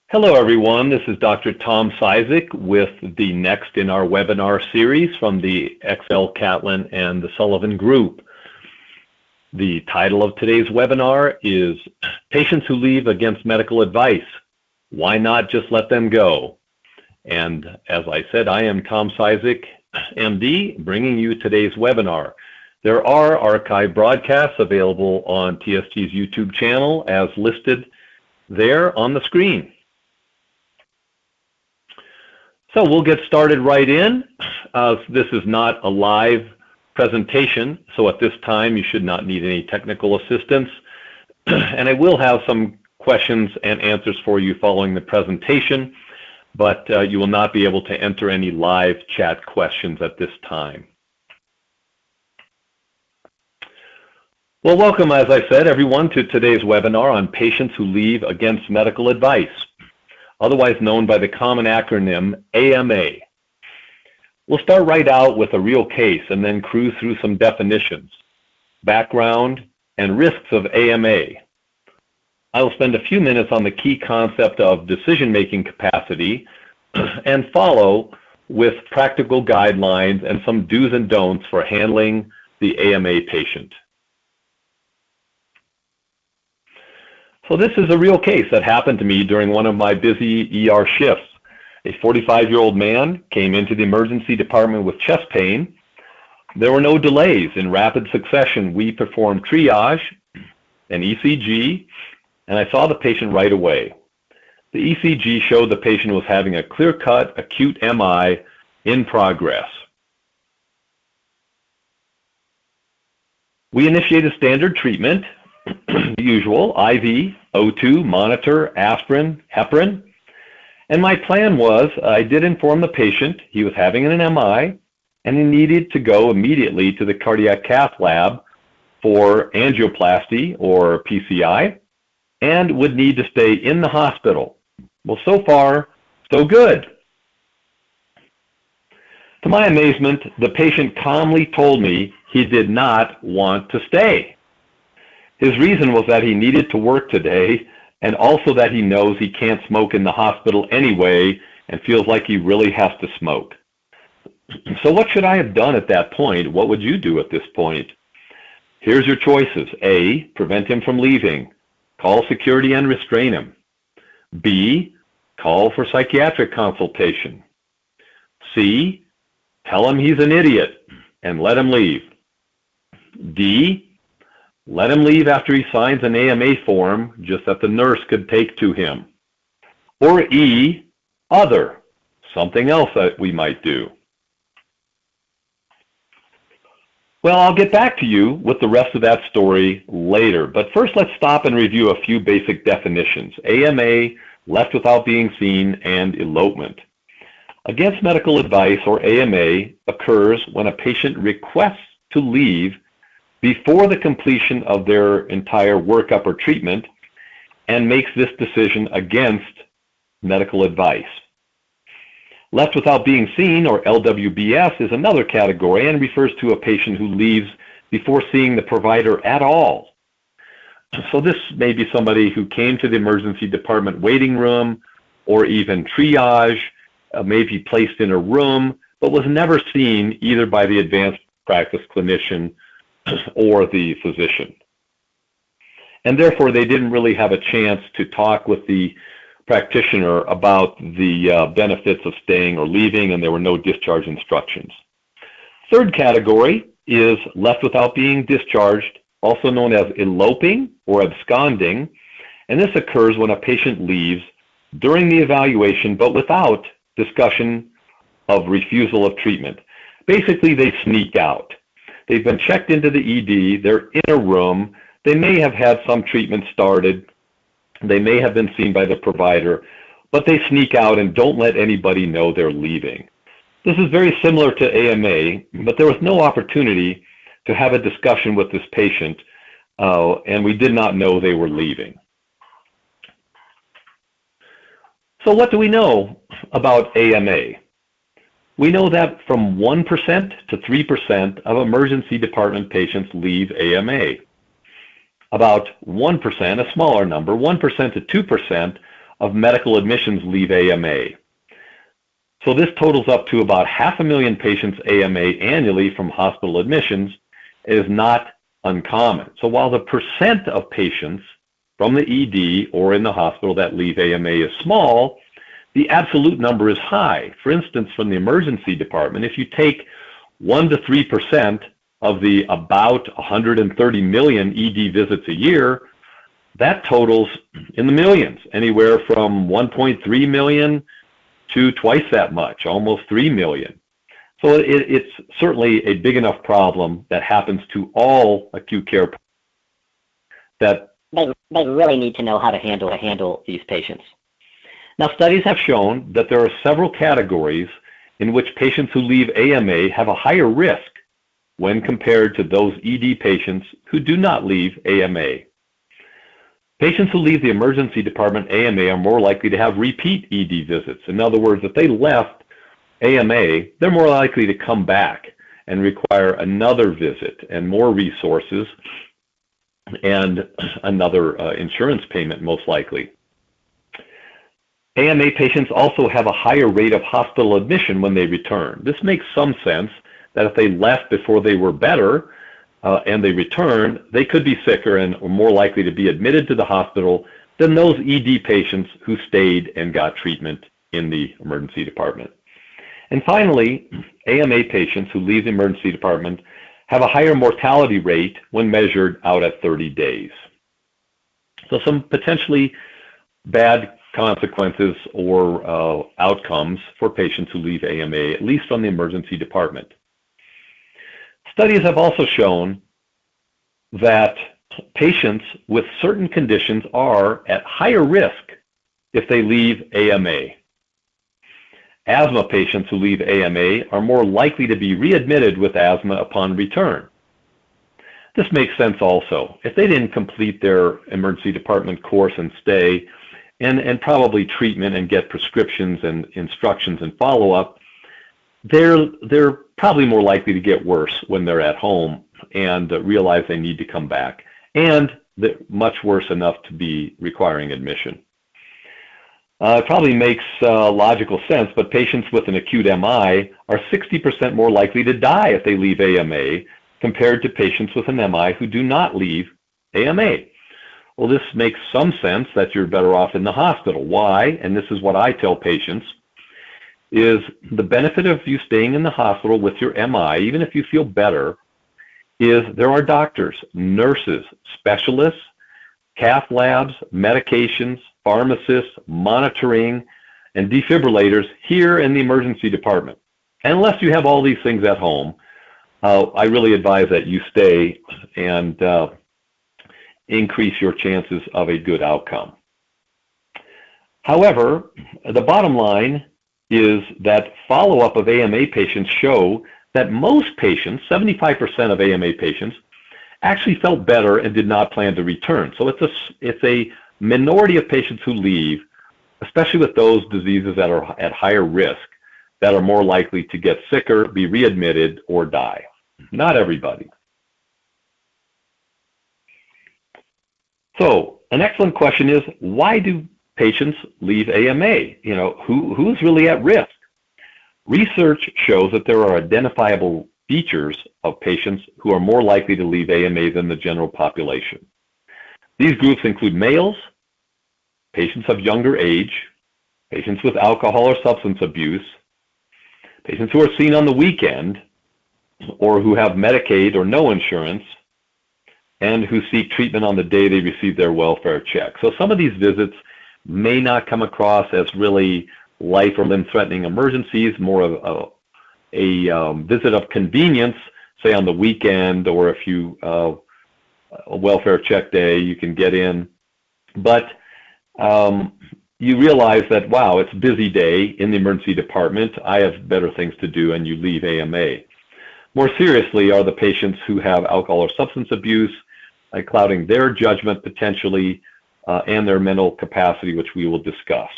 Hello, everyone. This is Dr. Tom Syzek with the next in our webinar series from the XL Catlin and the Sullivan Group. The title of today's webinar is Patients Who Leave Against Medical Advice. Why not just let them go? And as I said, I am Tom Syzek, MD, bringing you today's webinar. There are archived broadcasts available on TST's YouTube channel as listed there on the screen. So we'll get started right in. This is not a live presentation, so at this time you should not need any technical assistance. And I will have some questions and answers for you following the presentation, but you will not be able to enter any live chat questions at this time. Well, welcome, as I said, everyone, to today's webinar on patients who leave against medical advice, otherwise known by the common acronym AMA. We'll start right out with a real case and then cruise through some definitions, background, and risks of AMA. I will spend a few minutes on the key concept of decision-making capacity and follow with practical guidelines and some do's and don'ts for handling the AMA patient. So this is a real case that happened to me during one of my busy ER shifts. A 45-year-old man came into the emergency department with chest pain. There were no delays. In rapid succession, we performed triage, an ECG, and I saw the patient right away. The ECG showed the patient was having a clear-cut acute MI in progress. We initiated standard treatment, usual, IV, O2, monitor, aspirin, heparin. And my plan was, I did inform the patient he was having an MI and he needed to go immediately to the cardiac cath lab for angioplasty or PCI and would need to stay in the hospital. Well, so far, so good. To my amazement, the patient calmly told me he did not want to stay. His reason was that he needed to work today and also that he knows he can't smoke in the hospital anyway and feels like he really has to smoke. So what should I have done at that point? What would you do at this point? Here's your choices. A, prevent him from leaving. Call security and restrain him. B, call for psychiatric consultation. C, tell him he's an idiot and let him leave. D, let him leave after he signs an AMA form just that the nurse could take to him. Or E, other, something else that we might do. Well, I'll get back to you with the rest of that story later, but first let's stop and review a few basic definitions. AMA, left without being seen, and elopement. Against medical advice, or AMA, occurs when a patient requests to leave before the completion of their entire workup or treatment and makes this decision against medical advice. Left without being seen, or LWBS, is another category and refers to a patient who leaves before seeing the provider at all. So this may be somebody who came to the emergency department waiting room or even triage, may be placed in a room, but was never seen either by the advanced practice clinician or the physician. And therefore, they didn't really have a chance to talk with the practitioner about the benefits of staying or leaving, and there were no discharge instructions. Third category is left without being discharged, also known as eloping or absconding, and this occurs when a patient leaves during the evaluation but without discussion of refusal of treatment. Basically, they sneak out. They've been checked into the ED, they're in a room, they may have had some treatment started, they may have been seen by the provider, but they sneak out and don't let anybody know they're leaving. This is very similar to AMA, but there was no opportunity to have a discussion with this patient, and we did not know they were leaving. So what do we know about AMA? We know that from 1% to 3% of emergency department patients leave AMA. About 1%, a smaller number, 1% to 2% of medical admissions leave AMA. So this totals up to about 500,000 patients AMA annually from hospital admissions. Is not uncommon. So while the percent of patients from the ED or in the hospital that leave AMA is small, the absolute number is high. For instance, from the emergency department, if you take 1 to 3% of the about 130 million ED visits a year, that totals in the millions, anywhere from 1.3 million to twice that much, almost 3 million. So it's certainly a big enough problem that happens to all acute care that they really need to know how to handle these patients. Now, studies have shown that there are several categories in which patients who leave AMA have a higher risk when compared to those ED patients who do not leave AMA. Patients who leave the emergency department AMA are more likely to have repeat ED visits. In other words, if they left AMA, they're more likely to come back and require another visit and more resources and another insurance payment, most likely. AMA patients also have a higher rate of hospital admission when they return. This makes some sense that if they left before they were better and they return, they could be sicker and are more likely to be admitted to the hospital than those ED patients who stayed and got treatment in the emergency department. And finally, AMA patients who leave the emergency department have a higher mortality rate when measured out at 30 days. So some potentially bad consequences or outcomes for patients who leave AMA, at least from the emergency department. Studies have also shown that patients with certain conditions are at higher risk if they leave AMA. Asthma patients who leave AMA are more likely to be readmitted with asthma upon return. This makes sense also. If they didn't complete their emergency department course and stay, and probably treatment and get prescriptions and instructions and follow-up, they're probably more likely to get worse when they're at home and realize they need to come back, and they're much worse enough to be requiring admission. It probably makes logical sense, but patients with an acute MI are 60% more likely to die if they leave AMA compared to patients with an MI who do not leave AMA. Well, this makes some sense that you're better off in the hospital. Why? And this is what I tell patients, is the benefit of you staying in the hospital with your MI, even if you feel better, is there are doctors, nurses, specialists, cath labs, medications, pharmacists, monitoring, and defibrillators here in the emergency department. And unless you have all these things at home, I really advise that you stay and increase your chances of a good outcome. However, the bottom line is that follow-up of AMA patients show that most patients, 75% of AMA patients, actually felt better and did not plan to return. So it's a minority of patients who leave, especially with those diseases that are at higher risk, that are more likely to get sicker, be readmitted, or die. Not everybody. So an excellent question is, why do patients leave AMA? You know, who's really at risk? Research shows that there are identifiable features of patients who are more likely to leave AMA than the general population. These groups include males, patients of younger age, patients with alcohol or substance abuse, patients who are seen on the weekend, or who have Medicaid or no insurance, and who seek treatment on the day they receive their welfare check. So some of these visits may not come across as really life or limb-threatening emergencies, more of a visit of convenience, say on the weekend, or if you a welfare check day, you can get in. But you realize that, wow, it's a busy day in the emergency department, I have better things to do, and you leave AMA. More seriously are the patients who have alcohol or substance abuse, clouding their judgment potentially, and their mental capacity, which we will discuss.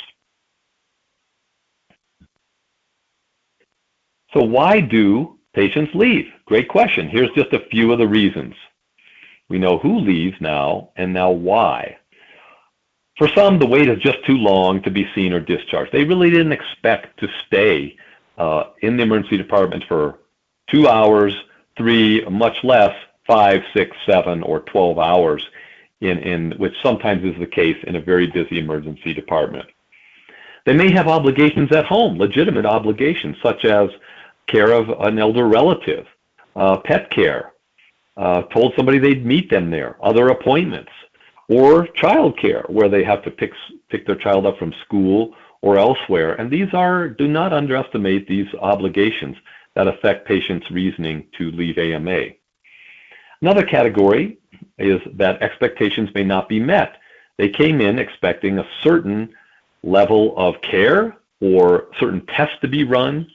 So why do patients leave? Great question. Here's just a few of the reasons. We know who leaves now, and now why. For some, the wait is just too long to be seen or discharged. They really didn't expect to stay in the emergency department for 2 hours, 3, much less 5, 6, 7, or 12 hours, which sometimes is the case in a very busy emergency department. They may have obligations at home, legitimate obligations, such as care of an elder relative, pet care, told somebody they'd meet them there, other appointments, or child care, where they have to pick their child up from school or elsewhere. And do not underestimate these obligations that affect patients' reasoning to leave AMA. Another category is that expectations may not be met. They came in expecting a certain level of care or certain tests to be run,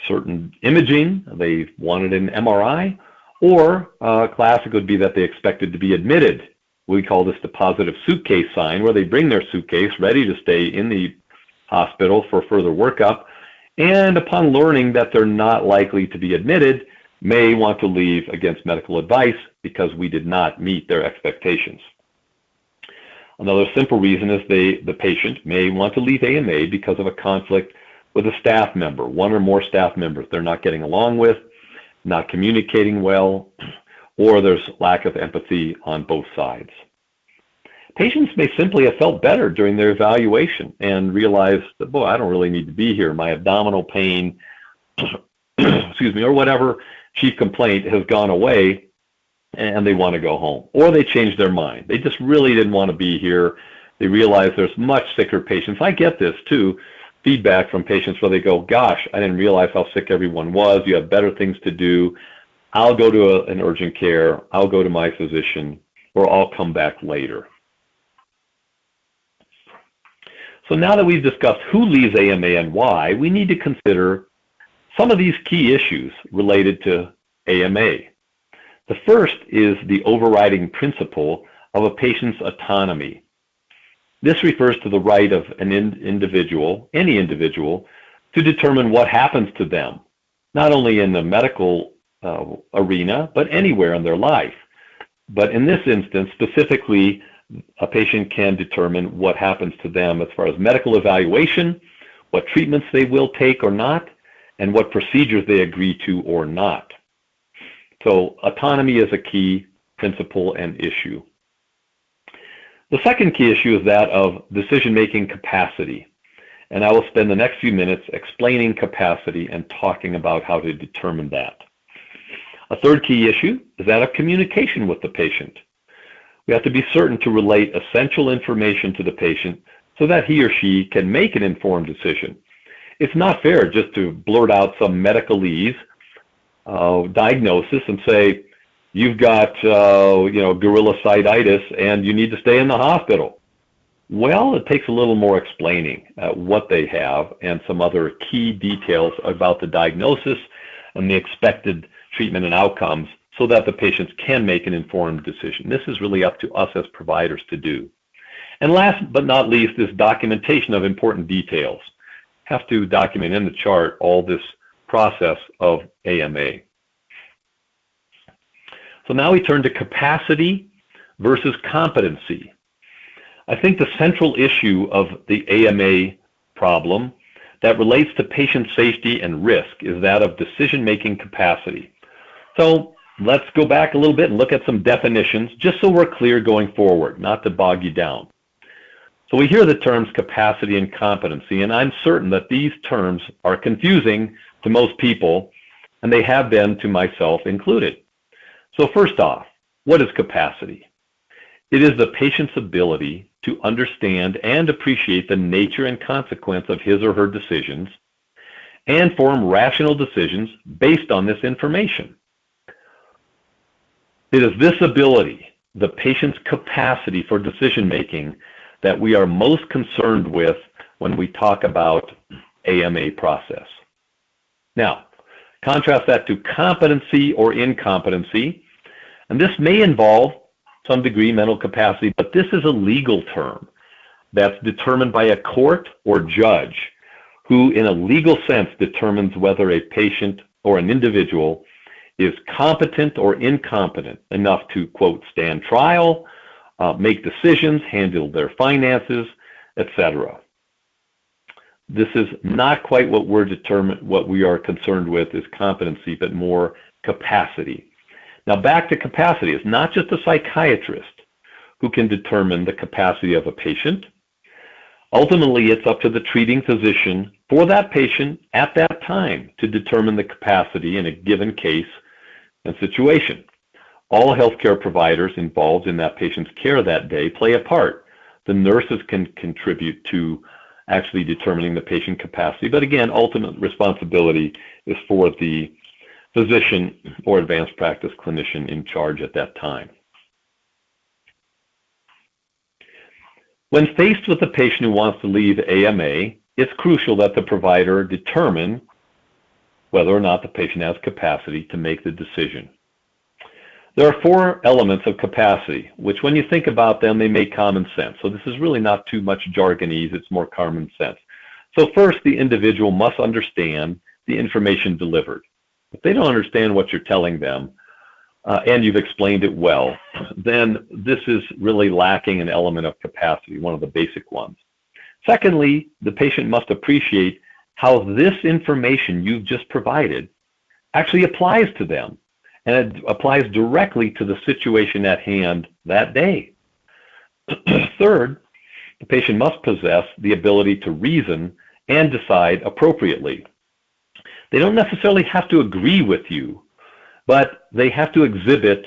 certain imaging, they wanted an MRI, or classic would be that they expected to be admitted. We call this the positive suitcase sign, where they bring their suitcase ready to stay in the hospital for further workup, and upon learning that they're not likely to be admitted, may want to leave against medical advice because we did not meet their expectations. Another simple reason is the patient may want to leave AMA because of a conflict with a staff member, one or more staff members they're not getting along with, not communicating well, or there's lack of empathy on both sides. Patients may simply have felt better during their evaluation and realized that, boy, I don't really need to be here. My abdominal pain, excuse me, or whatever chief complaint has gone away, and they want to go home. Or they changed their mind. They just really didn't want to be here. They realize there's much sicker patients. I get this too, feedback from patients where they go, gosh, I didn't realize how sick everyone was. You have better things to do. I'll go to an urgent care. I'll go to my physician, or I'll come back later. So now that we've discussed who leaves AMA and why, we need to consider some of these key issues related to AMA. The first is the overriding principle of a patient's autonomy. This refers to the right of an individual, any individual, to determine what happens to them, not only in the medical arena, but anywhere in their life. But in this instance, specifically, a patient can determine what happens to them as far as medical evaluation, what treatments they will take or not, and what procedures they agree to or not. So autonomy is a key principle and issue. The second key issue is that of decision-making capacity. And I will spend the next few minutes explaining capacity and talking about how to determine that. A third key issue is that of communication with the patient. We have to be certain to relate essential information to the patient so that he or she can make an informed decision. It's not fair just to blurt out some medicalese diagnosis and say, you've got gorilla-cystitis and you need to stay in the hospital. Well, it takes a little more explaining what they have and some other key details about the diagnosis and the expected treatment and outcomes so that the patients can make an informed decision. This is really up to us as providers to do. And last but not least is documentation of important details. Have to document in the chart all this process of AMA. So now we turn to capacity versus competency. I think the central issue of the AMA problem that relates to patient safety and risk is that of decision-making capacity. So let's go back a little bit and look at some definitions just so we're clear going forward, not to bog you down. So we hear the terms capacity and competency, and I'm certain that these terms are confusing to most people, and they have been to myself included. So first off, what is capacity? It is the patient's ability to understand and appreciate the nature and consequence of his or her decisions and form rational decisions based on this information. It is this ability, the patient's capacity for decision-making, that we are most concerned with when we talk about AMA process. Now, contrast that to competency or incompetency, and this may involve some degree mental capacity, but this is a legal term that's determined by a court or judge who, in a legal sense, determines whether a patient or an individual is competent or incompetent enough to, quote, stand trial make decisions, handle their finances, etc. This is not quite what we are concerned with is competency, but more capacity. Now back to capacity. It's not just a psychiatrist who can determine the capacity of a patient. Ultimately, it's up to the treating physician for that patient at that time to determine the capacity in a given case and situation. All healthcare providers involved in that patient's care that day play a part. The nurses can contribute to actually determining the patient capacity, but again, ultimate responsibility is for the physician or advanced practice clinician in charge at that time. When faced with a patient who wants to leave AMA, it's crucial that the provider determine whether or not the patient has capacity to make the decision. There are 4 elements of capacity, which when you think about them, they make common sense. So this is really not too much jargonese, it's more common sense. So first, the individual must understand the information delivered. If they don't understand what you're telling them, and you've explained it well, then this is really lacking an element of capacity, one of the basic ones. Secondly, the patient must appreciate how this information you've just provided actually applies to them, and it applies directly to the situation at hand that day. Third, the patient must possess the ability to reason and decide appropriately. They don't necessarily have to agree with you, but they have to exhibit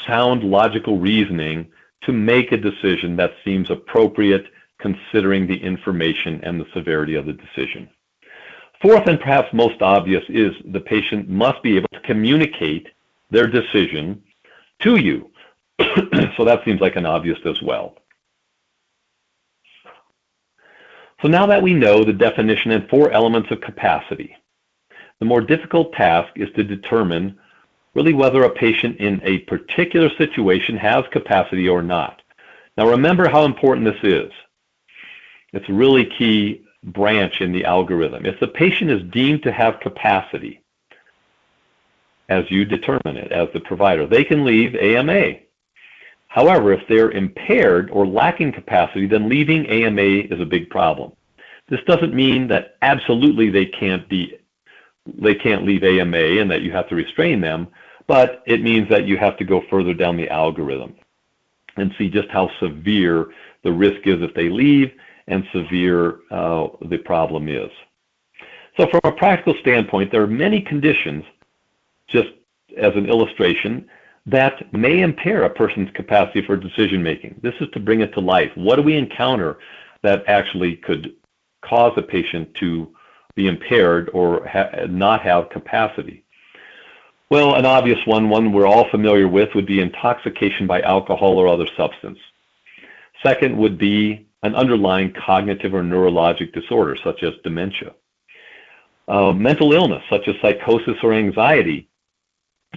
sound logical reasoning to make a decision that seems appropriate considering the information and the severity of the decision. Fourth, and perhaps most obvious, is the patient must be able to communicate their decision to you. So that seems like an obvious as well. So now that we know the definition and 4 elements of capacity, the more difficult task is to determine really whether a patient in a particular situation has capacity or not. Now remember how important this is. It's a really key branch in the algorithm. If the patient is deemed to have capacity, as you determine it as the provider, they can leave AMA. However, if they're impaired or lacking capacity, then leaving AMA is a big problem. This doesn't mean that absolutely they can't leave AMA and that you have to restrain them, but it means that you have to go further down the algorithm and see just how severe the risk is if they leave and severe the problem is. So from a practical standpoint, there are many conditions, just as an illustration, that may impair a person's capacity for decision making. This is to bring it to life. What do we encounter that actually could cause a patient to be impaired or not have capacity? Well, an obvious one we're all familiar with, would be intoxication by alcohol or other substance. Second would be an underlying cognitive or neurologic disorder, such as dementia. Mental illness, such as psychosis or anxiety,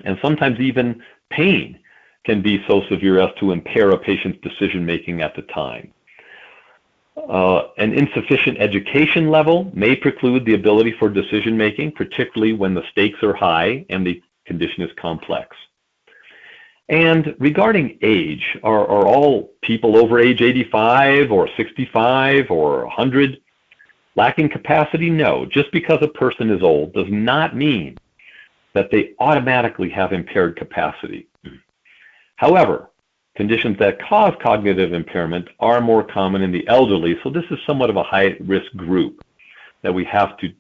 and sometimes even pain, can be so severe as to impair a patient's decision-making at the time. An insufficient education level may preclude the ability for decision-making, particularly when the stakes are high and the condition is complex. And regarding age, are all people over age 85 or 65 or 100 lacking capacity? No. Just because a person is old does not mean that they automatically have impaired capacity. However, conditions that cause cognitive impairment are more common in the elderly, so this is somewhat of a high-risk group that we have to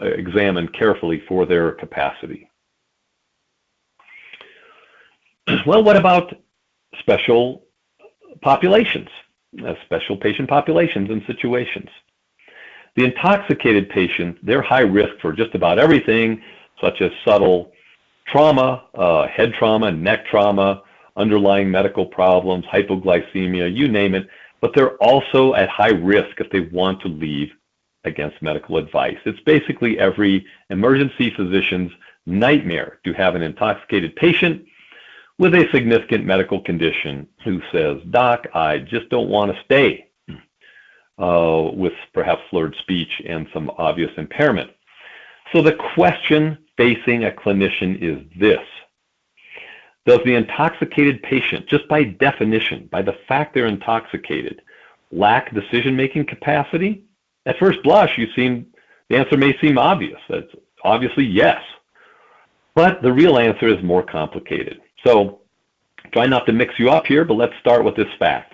examine carefully for their capacity. Well, what about special populations, special patient populations and situations? The intoxicated patient, they're high risk for just about everything, such as subtle trauma, head trauma, neck trauma, underlying medical problems, hypoglycemia, you name it, but they're also at high risk if they want to leave against medical advice. It's basically every emergency physician's nightmare to have an intoxicated patient with a significant medical condition who says, "Doc, I just don't want to stay," with perhaps slurred speech and some obvious impairment. So the question facing a clinician is this: Does the intoxicated patient, just by definition, by the fact they're intoxicated, lack decision-making capacity? At first blush, the answer may seem obvious. That's obviously yes. But the real answer is more complicated. So try not to mix you up here, but let's start with this fact.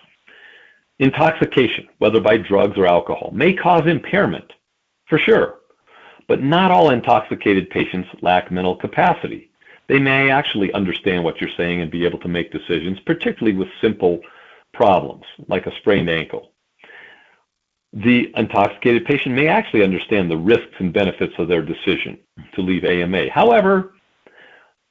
Intoxication, whether by drugs or alcohol, may cause impairment, for sure. But not all intoxicated patients lack mental capacity. They may actually understand what you're saying and be able to make decisions, particularly with simple problems, like a sprained ankle. The intoxicated patient may actually understand the risks and benefits of their decision to leave AMA. However,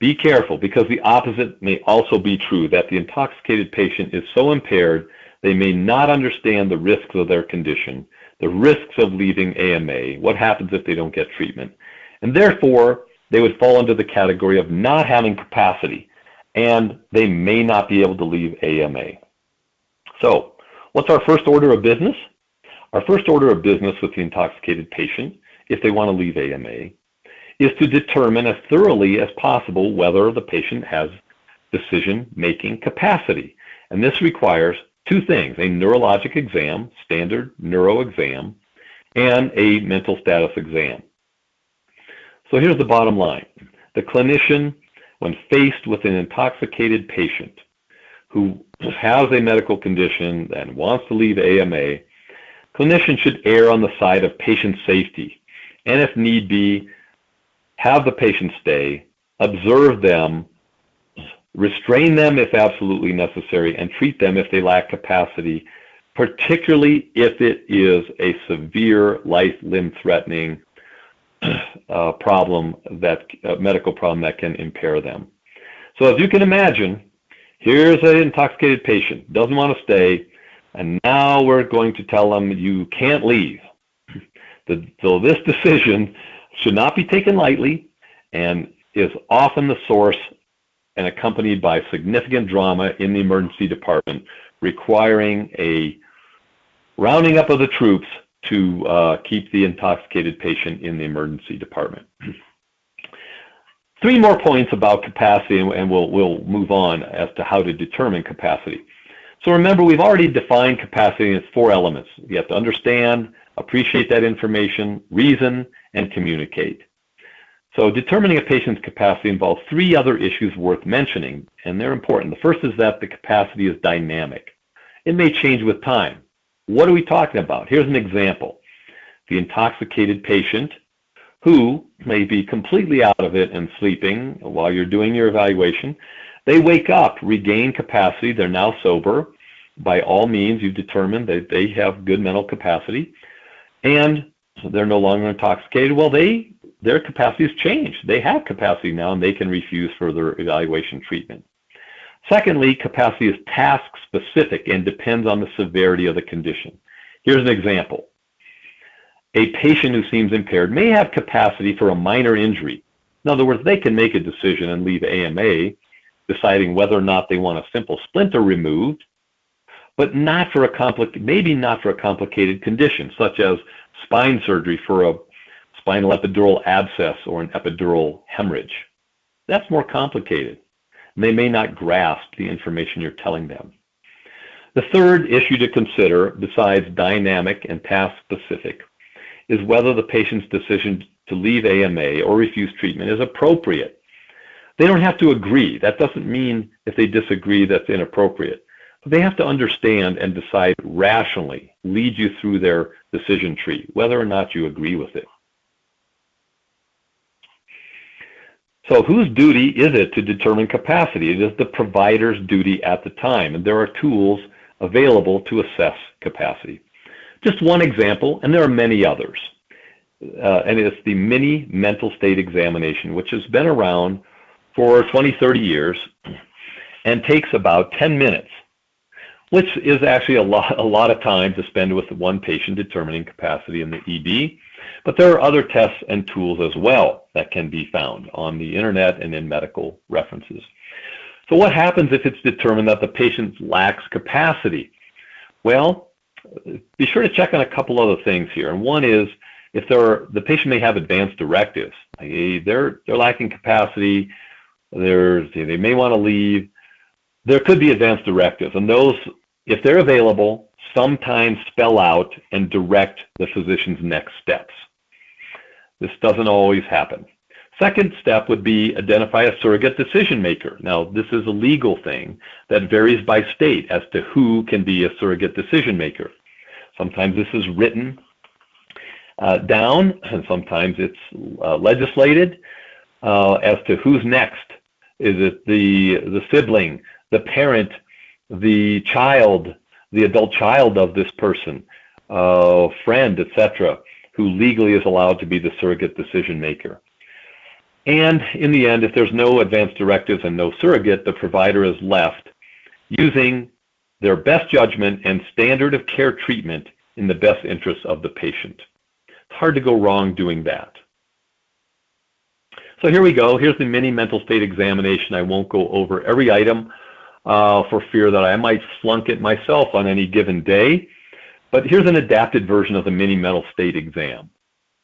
be careful, because the opposite may also be true, that the intoxicated patient is so impaired they may not understand the risks of their condition, the risks of leaving AMA, what happens if they don't get treatment, and therefore they would fall into the category of not having capacity, and they may not be able to leave AMA. So, what's our first order of business? Our first order of business with the intoxicated patient, if they want to leave AMA, is to determine as thoroughly as possible whether the patient has decision-making capacity. And this requires two things: a neurologic exam, standard neuro exam, and a mental status exam. So here's the bottom line. The clinician, when faced with an intoxicated patient who has a medical condition and wants to leave AMA, clinicians should err on the side of patient safety, and if need be, have the patient stay, observe them, restrain them if absolutely necessary, and treat them if they lack capacity, particularly if it is a severe life, limb-threatening medical problem that can impair them. So as you can imagine, here's an intoxicated patient, doesn't want to stay, and now we're going to tell them you can't leave. So this decision should not be taken lightly and is often the source and accompanied by significant drama in the emergency department, requiring a rounding up of the troops to keep the intoxicated patient in the emergency department. Three more points about capacity, and we'll move on as to how to determine capacity. So remember, we've already defined capacity in its four elements. You have to understand, appreciate that information, reason, and communicate. So determining a patient's capacity involves three other issues worth mentioning, and they're important. The first is that the capacity is dynamic. It may change with time. What are we talking about? Here's an example. The intoxicated patient who may be completely out of it and sleeping while you're doing your evaluation, they wake up, regain capacity, they're now sober. By all means, you've determined that they have good mental capacity, and they're no longer intoxicated. Well, their capacity has changed. They have capacity now, and they can refuse further evaluation treatment. Secondly, capacity is task-specific and depends on the severity of the condition. Here's an example. A patient who seems impaired may have capacity for a minor injury. In other words, they can make a decision and leave AMA, deciding whether or not they want a simple splinter removed, but maybe not for a complicated condition, such as spine surgery for a spinal epidural abscess or an epidural hemorrhage. That's more complicated. They may not grasp the information you're telling them. The third issue to consider, besides dynamic and task-specific, is whether the patient's decision to leave AMA or refuse treatment is appropriate. They don't have to agree. That doesn't mean if they disagree that's inappropriate. But they have to understand and decide rationally, lead you through their decision tree, whether or not you agree with it. So whose duty is it to determine capacity? It is the provider's duty at the time, and there are tools available to assess capacity. Just one example, and there are many others, and it's the mini mental state examination, which has been around for 20, 30 years and takes about 10 minutes, which is actually a lot of time to spend with one patient determining capacity in the ED. But there are other tests and tools as well that can be found on the internet and in medical references. So what happens if it's determined that the patient lacks capacity? Well, be sure to check on a couple other things here. And one is if the patient may have advanced directives. They're lacking capacity. they may want to leave. There could be advance directives, and those, if they're available, sometimes spell out and direct the physician's next steps. This doesn't always happen. Second step would be identify a surrogate decision maker. Now, this is a legal thing that varies by state as to who can be a surrogate decision maker. Sometimes this is written down, and sometimes it's legislated as to who's next. Is it the sibling, the parent, the child, the adult child of this person, friend, etc., who legally is allowed to be the surrogate decision maker? And in the end, if there's no advance directives and no surrogate, the provider is left using their best judgment and standard of care treatment in the best interest of the patient. It's hard to go wrong doing that. So here we go. Here's the mini mental state examination. I won't go over every item for fear that I might flunk it myself on any given day. But here's an adapted version of the mini mental state exam.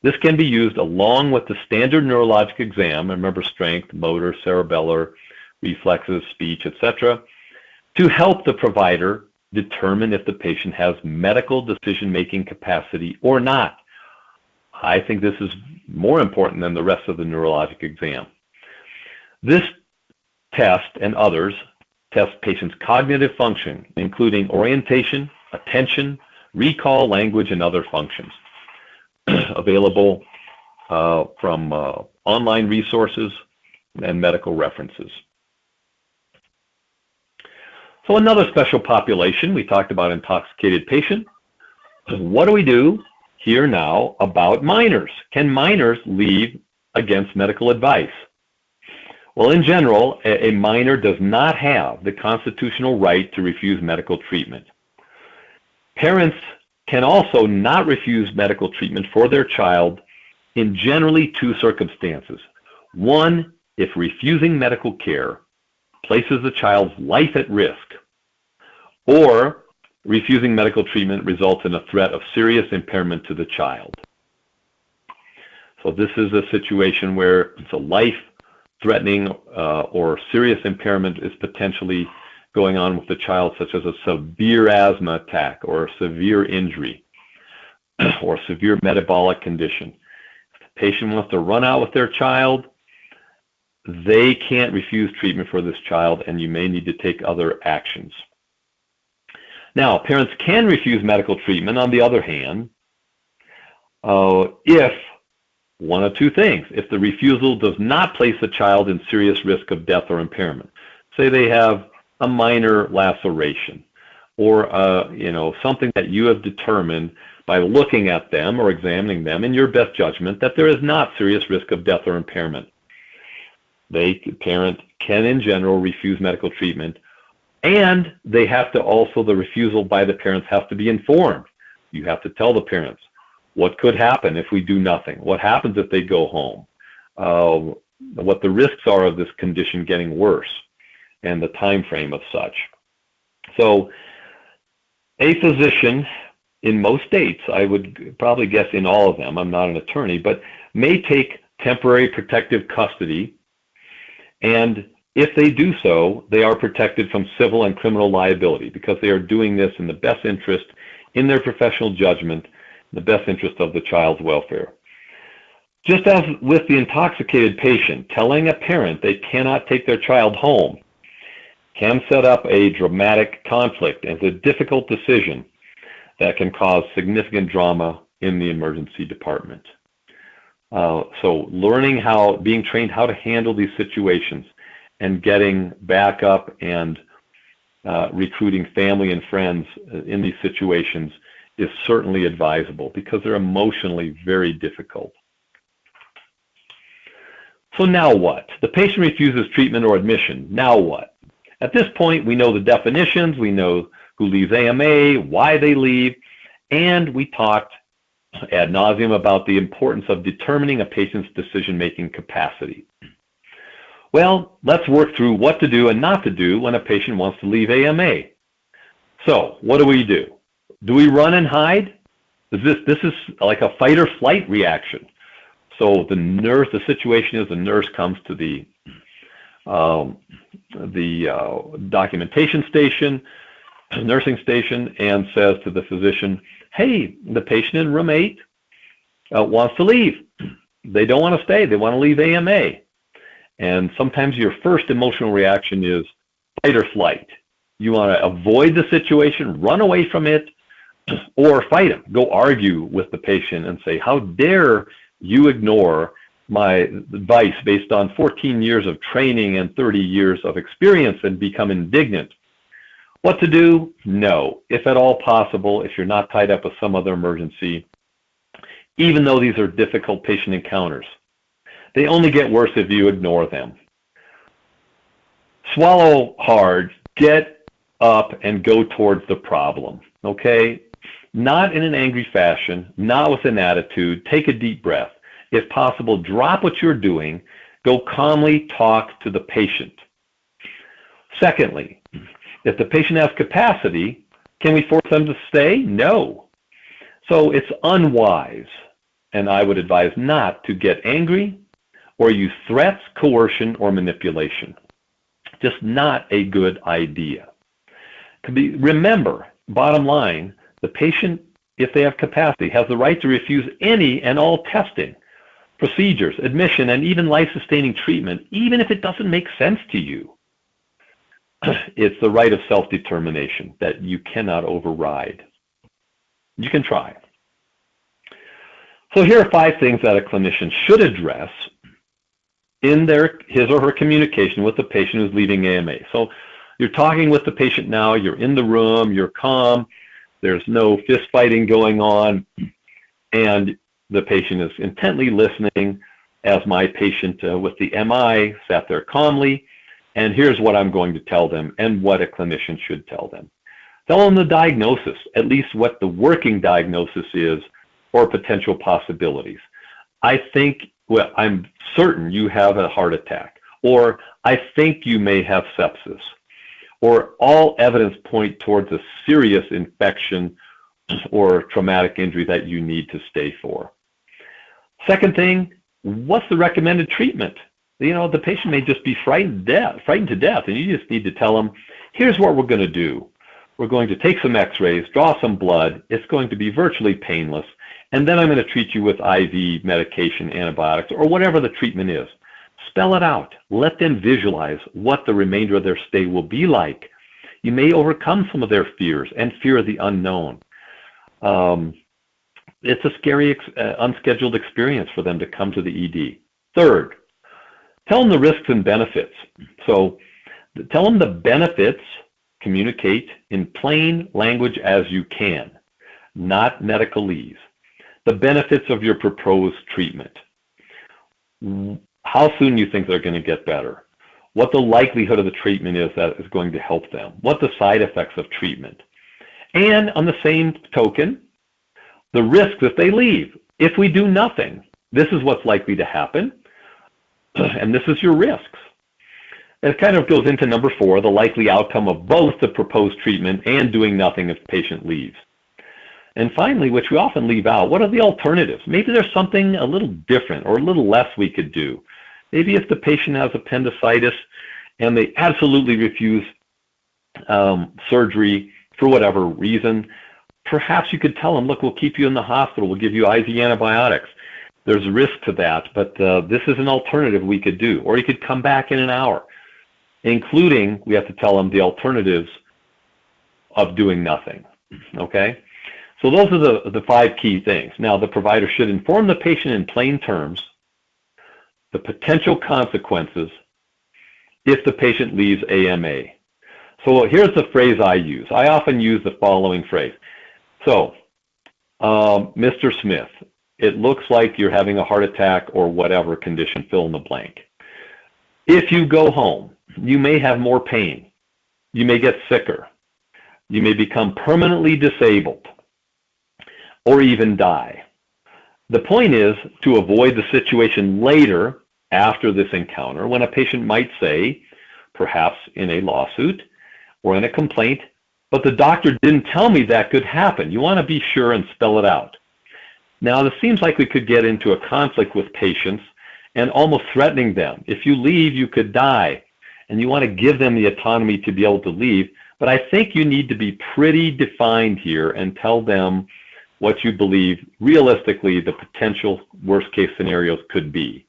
This can be used along with the standard neurologic exam, remember strength, motor, cerebellar, reflexes, speech, etc., to help the provider determine if the patient has medical decision-making capacity or not. I think this is more important than the rest of the neurologic exam. This test and others test patients' cognitive function, including orientation, attention, recall, language, and other functions. Available from online resources and medical references. So another special population, we talked about intoxicated patient. What do we do here now about minors? Can minors leave against medical advice? Well, in general, a minor does not have the constitutional right to refuse medical treatment. Parents can also not refuse medical treatment for their child in generally two circumstances. One, if refusing medical care places the child's life at risk, or refusing medical treatment results in a threat of serious impairment to the child. So this is a situation where it's a life-threatening or serious impairment is potentially going on with the child, such as a severe asthma attack or a severe injury or severe metabolic condition. If the patient wants to run out with their child, they can't refuse treatment for this child, and you may need to take other actions. Now, parents can refuse medical treatment, on the other hand, if one of two things. If the refusal does not place the child in serious risk of death or impairment. Say they have a minor laceration, or something that you have determined by looking at them or examining them in your best judgment that there is not serious risk of death or impairment. Parent can in general refuse medical treatment, and they have to also, the refusal by the parents has to be informed. You have to tell the parents what could happen if we do nothing, what happens if they go home, what the risks are of this condition getting worse, and the time frame of such. So a physician in most states, I would probably guess in all of them, I'm not an attorney, but may take temporary protective custody, and if they do so, they are protected from civil and criminal liability because they are doing this in the best interest, in their professional judgment, in the best interest of the child's welfare. Just as with the intoxicated patient, telling a parent they cannot take their child home can set up a dramatic conflict and a difficult decision that can cause significant drama in the emergency department. So learning being trained how to handle these situations and getting backup and recruiting family and friends in these situations is certainly advisable because they're emotionally very difficult. So now what? The patient refuses treatment or admission. Now what? At this point, we know the definitions, we know who leaves AMA, why they leave, and we talked ad nauseum about the importance of determining a patient's decision-making capacity. Well, let's work through what to do and not to do when a patient wants to leave AMA. So, what do? Do we run and hide? This is like a fight or flight reaction. So the situation is the nurse comes to the documentation station, nursing station, and says to the physician, hey, the patient in room 8 wants to leave. They don't want to stay. They want to leave AMA. And sometimes your first emotional reaction is fight or flight. You want to avoid the situation, run away from it, or fight them. Go argue with the patient and say, how dare you ignore my advice based on 14 years of training and 30 years of experience, and become indignant. What to do? No. If at all possible, if you're not tied up with some other emergency, even though these are difficult patient encounters, they only get worse if you ignore them. Swallow hard, get up and go towards the problem, okay? Not in an angry fashion, not with an attitude. Take a deep breath. If possible, drop what you're doing. Go calmly talk to the patient. Secondly, if the patient has capacity, can we force them to stay? No. So it's unwise, and I would advise not to get angry or use threats, coercion, or manipulation. Just not a good idea. Remember, bottom line, the patient, if they have capacity, has the right to refuse any and all testing, procedures, admission, and even life-sustaining treatment, even if it doesn't make sense to you. It's the right of self-determination that you cannot override. You can try. So here are 5 things that a clinician should address in his or her communication with the patient who's leaving AMA. So you're talking with the patient now, you're in the room, you're calm, there's no fist fighting going on, and the patient is intently listening as my patient with the MI sat there calmly, and here's what I'm going to tell them and what a clinician should tell them. Tell them the diagnosis, at least what the working diagnosis is, or potential possibilities. I think, well, I'm certain you have a heart attack, or I think you may have sepsis, or all evidence point towards a serious infection or traumatic injury that you need to stay for. Second thing, what's the recommended treatment? You know, the patient may just be frightened to death, and you just need to tell them, here's what we're going to do. We're going to take some x-rays, draw some blood. It's going to be virtually painless. And then I'm going to treat you with IV medication, antibiotics, or whatever the treatment is. Spell it out. Let them visualize what the remainder of their stay will be like. You may overcome some of their fears and fear of the unknown. It's a scary, unscheduled experience for them to come to the ED. Third, tell them the risks and benefits. So tell them the benefits, communicate in plain language as you can, not medicalese. The benefits of your proposed treatment. How soon you think they're going to get better. What the likelihood of the treatment is that is going to help them. What the side effects of treatment. And on the same token, the risks if they leave. If we do nothing, this is what's likely to happen, and this is your risks. It kind of goes into number 4, the likely outcome of both the proposed treatment and doing nothing if the patient leaves. And finally, which we often leave out, what are the alternatives? Maybe there's something a little different or a little less we could do. Maybe if the patient has appendicitis and they absolutely refuse surgery for whatever reason, perhaps you could tell them, look, we'll keep you in the hospital, we'll give you IV antibiotics. There's a risk to that, but this is an alternative we could do. Or you could come back in an hour, including, we have to tell them the alternatives of doing nothing, okay? So those are the 5 key things. Now, the provider should inform the patient in plain terms the potential consequences if the patient leaves AMA. So here's the phrase I use. I often use the following phrase. So, Mr. Smith, it looks like you're having a heart attack or whatever condition, fill in the blank. If you go home, you may have more pain. You may get sicker. You may become permanently disabled or even die. The point is to avoid the situation later after this encounter when a patient might say, perhaps in a lawsuit or in a complaint, but the doctor didn't tell me that could happen. You want to be sure and spell it out. Now, this seems like we could get into a conflict with patients and almost threatening them. If you leave, you could die. and you want to give them the autonomy to be able to leave. But I think you need to be pretty defined here and tell them what you believe realistically the potential worst case scenarios could be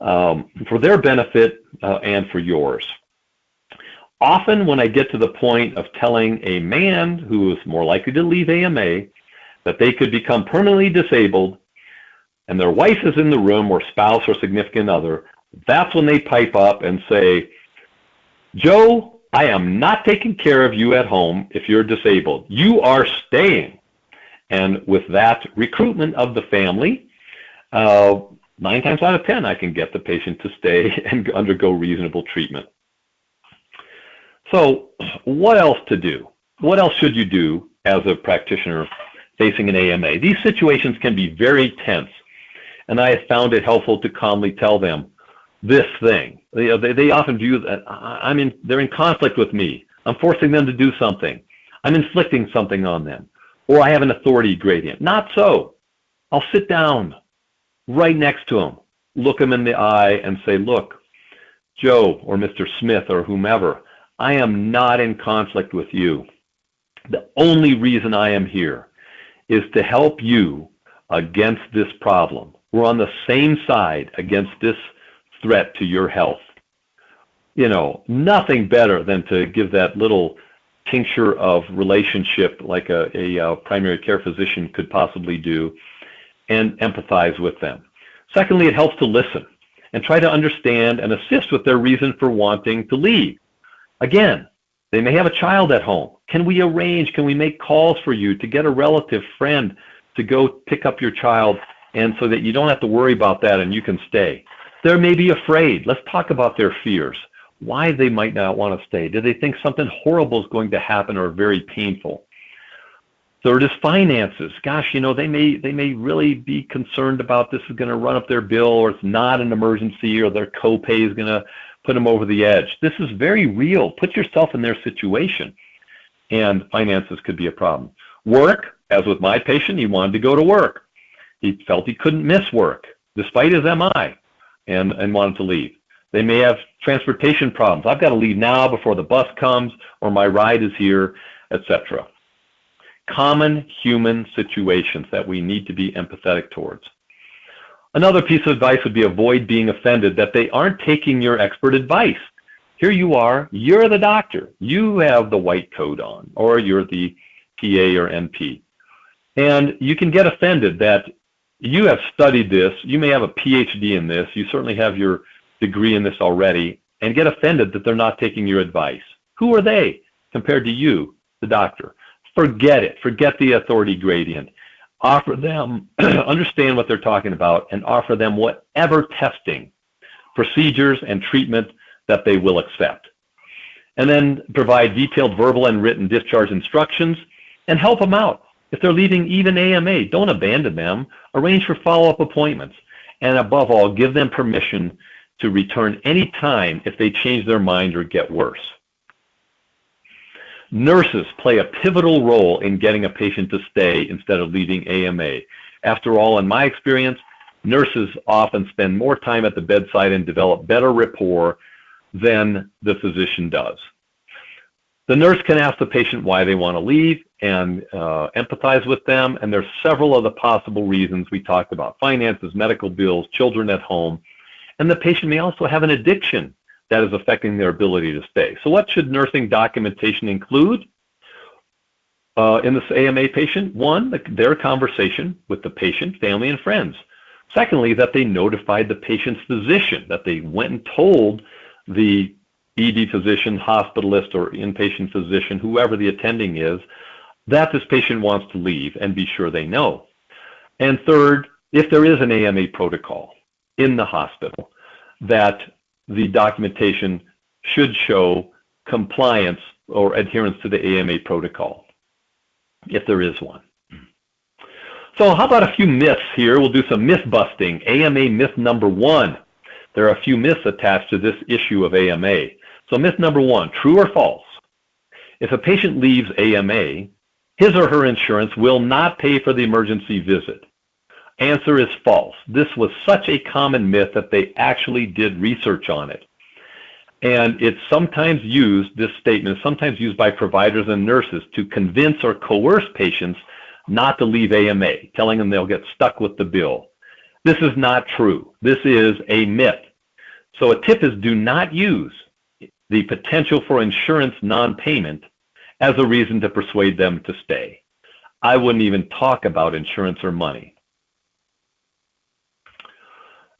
for their benefit and for yours. Often when I get to the point of telling a man who is more likely to leave AMA that they could become permanently disabled and their wife is in the room or spouse or significant other, that's when they pipe up and say, Joe, I am not taking care of you at home if you're disabled. You are staying. And with that recruitment of the family, 9 times out of 10, I can get the patient to stay and undergo reasonable treatment. So what else to do? What else should you do as a practitioner facing an AMA? These situations can be very tense, and I have found it helpful to calmly tell them this thing. They often view that they're in conflict with me. I'm forcing them to do something. I'm inflicting something on them, or I have an authority gradient. Not so. I'll sit down right next to them, look them in the eye, and say, look, Joe or Mr. Smith or whomever, I am not in conflict with you. The only reason I am here is to help you against this problem. We're on the same side against this threat to your health. You know, nothing better than to give that little tincture of relationship like a primary care physician could possibly do and empathize with them. Secondly, it helps to listen and try to understand and assist with their reason for wanting to leave. Again, they may have a child at home. Can we make calls for you to get a relative friend to go pick up your child, and so that you don't have to worry about that and you can stay? They may be afraid. Let's talk about their fears. Why they might not want to stay. Do they think something horrible is going to happen or very painful? Third is finances. Gosh, you know, they may really be concerned about this is going to run up their bill, or it's not an emergency, or their copay is going to put them over the edge. This is very real. Put yourself in their situation, and finances could be a problem. Work, as with my patient, he wanted to go to work. He felt he couldn't miss work despite his MI, and wanted to leave. They may have transportation problems. I've got to leave now before the bus comes, or my ride is here, etc. Common human situations that we need to be empathetic towards. Another piece of advice would be avoid being offended that they aren't taking your expert advice. Here you are, you're the doctor. You have the white coat on, or you're the PA or NP. And you can get offended that you have studied this, you may have a PhD in this, you certainly have your degree in this already, and get offended that they're not taking your advice. Who are they compared to you, the doctor? Forget it. Forget the authority gradient. Offer them, understand what they're talking about, and offer them whatever testing, procedures, and treatment that they will accept. And then provide detailed verbal and written discharge instructions and help them out. If they're leaving even AMA, don't abandon them. Arrange for follow-up appointments. And above all, give them permission to return any time if they change their mind or get worse. Nurses play a pivotal role in getting a patient to stay instead of leaving AMA. After all, in my experience, nurses often spend more time at the bedside and develop better rapport than the physician does. The nurse can ask the patient why they want to leave and empathize with them, and there's several of the possible reasons we talked about: finances, medical bills, children at home, and the patient may also have an addiction that is affecting their ability to stay. So what should nursing documentation include in this AMA patient? One, their conversation with the patient, family, and friends. Secondly, that they notified the patient's physician, that they went and told the ED physician, hospitalist, or inpatient physician, whoever the attending is, that this patient wants to leave, and be sure they know. And third, if there is an AMA protocol in the hospital, that the documentation should show compliance or adherence to the AMA protocol, if there is one. So how about a few myths here? We'll do some myth busting. AMA myth number 1. There are a few myths attached to this issue of AMA. So myth number 1, true or false? If a patient leaves AMA, his or her insurance will not pay for the emergency visit. Answer is false. This was such a common myth that they actually did research on it. And it's sometimes used, this statement is sometimes used by providers and nurses to convince or coerce patients not to leave AMA, telling them they'll get stuck with the bill. This is not true. This is a myth. So a tip is, do not use the potential for insurance non-payment as a reason to persuade them to stay. I wouldn't even talk about insurance or money.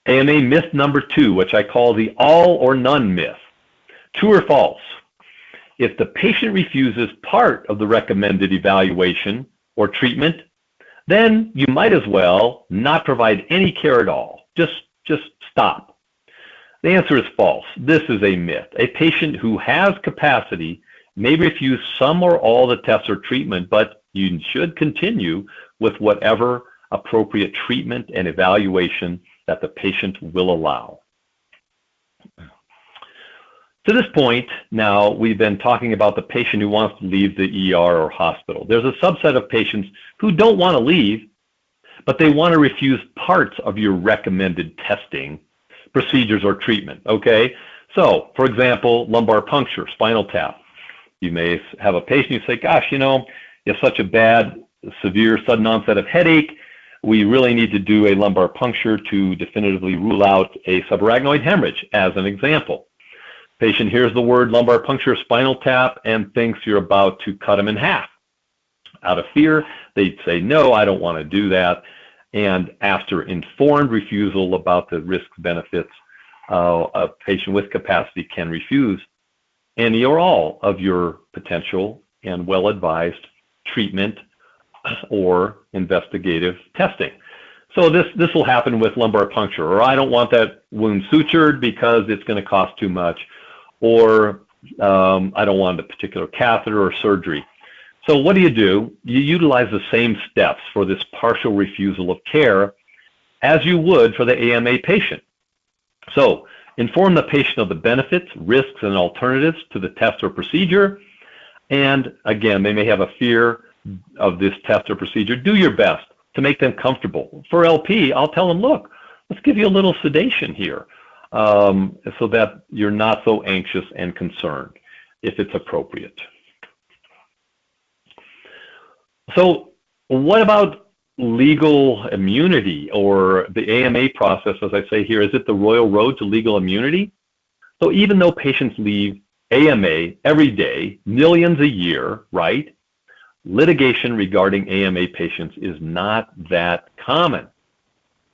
AMA myth number 2, which I call the all or none myth. True or false? If the patient refuses part of the recommended evaluation or treatment, then you might as well not provide any care at all. Just stop. The answer is false. This is a myth. A patient who has capacity may refuse some or all the tests or treatment, but you should continue with whatever appropriate treatment and evaluation that the patient will allow. To this point, now we've been talking about the patient who wants to leave the ER or hospital. There's a subset of patients who don't want to leave, but they want to refuse parts of your recommended testing, procedures, or treatment, okay? So, for example, lumbar puncture, spinal tap. You may have a patient who say, gosh, you know, you have such a bad, severe, sudden onset of headache. We really need to do a lumbar puncture to definitively rule out a subarachnoid hemorrhage, as an example. Patient hears the word lumbar puncture, spinal tap, and thinks you're about to cut him in half. Out of fear, they'd say, no, I don't want to do that. And after informed refusal about the risks, benefits, a patient with capacity can refuse any or all of your potential and well-advised treatment or investigative testing. So this will happen with lumbar puncture, or I don't want that wound sutured because it's going to cost too much, or I don't want a particular catheter or surgery. So what do? You utilize the same steps for this partial refusal of care as you would for the AMA patient. So inform the patient of the benefits, risks, and alternatives to the test or procedure. And again, they may have a fear of this test or procedure. Do your best to make them comfortable. For LP, I'll tell them, look, let's give you a little sedation here so that you're not so anxious and concerned if it's appropriate. So what about legal immunity or the AMA process, as I say here? Is it the royal road to legal immunity? So even though patients leave AMA every day, millions a year, right? Litigation regarding AMA patients is not that common,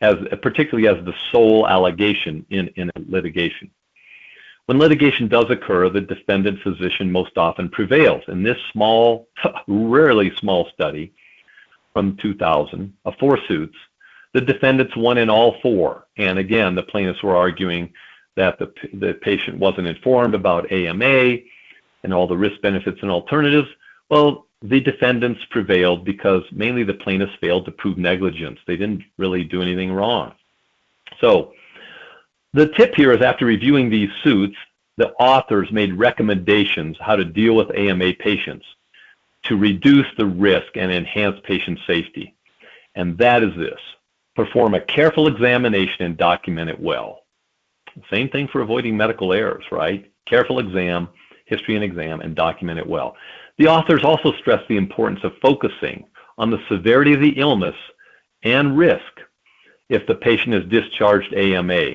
particularly as the sole allegation in a litigation. When litigation does occur, the defendant physician most often prevails. In this small, rarely small study from 2000 of 4 suits, the defendants won in all 4. And again, the plaintiffs were arguing that the patient wasn't informed about AMA and all the risk, benefits, and alternatives. Well, the defendants prevailed because mainly the plaintiffs failed to prove negligence. They didn't really do anything wrong. So the tip here is, after reviewing these suits, the authors made recommendations how to deal with AMA patients to reduce the risk and enhance patient safety. And that is this: perform a careful examination and document it well. Same thing for avoiding medical errors, right? Careful exam, history and exam, and document it well. The authors also stress the importance of focusing on the severity of the illness and risk if the patient is discharged AMA,